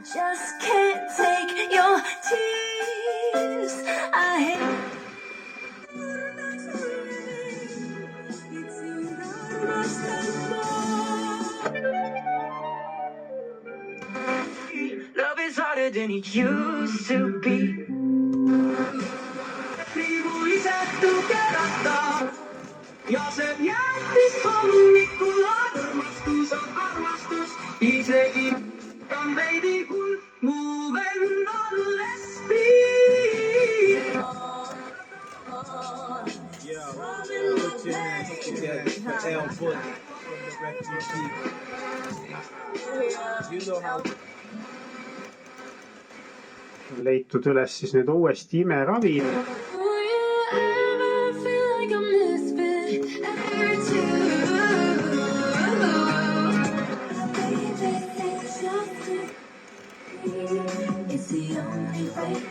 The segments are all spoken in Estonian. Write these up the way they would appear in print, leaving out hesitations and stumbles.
just can't take your tears. I hate love is harder than it used to be. Ja see jättis hommikul armastus on armastus, isegi on veidi hull, mu vend on lesbiin. Leitud üles siis nüüd uuesti imeravi. It's the only way.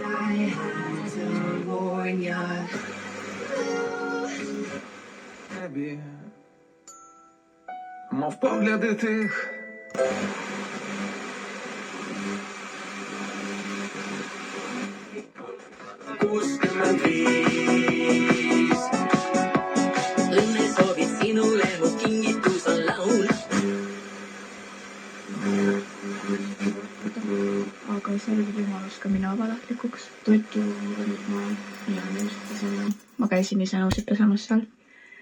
I had to warn ya. Мов погляди тих. Õnne soovib sinule, mu kingitus on laul. Aga see oli võimalus ka minna vabatahtlikuks. Toitu ma ja nõusid selle. Ma käisin ise nõusid pesamas seal.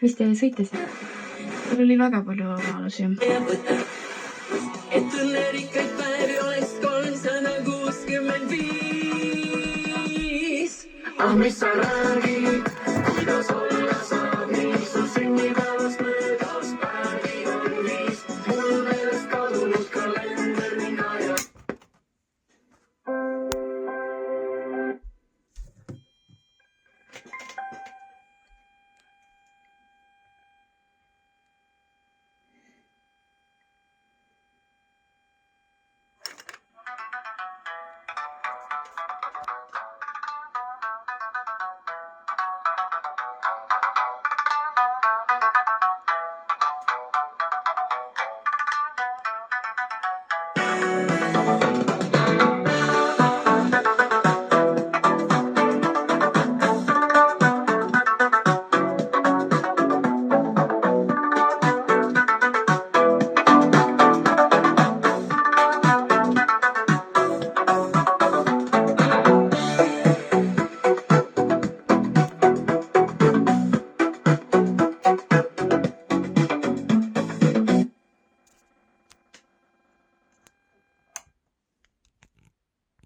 Mis te sõites? Seal oli väga palju võimalusi. Et õnnerikkaid päevi oleks 365. Ah mis sa räägid?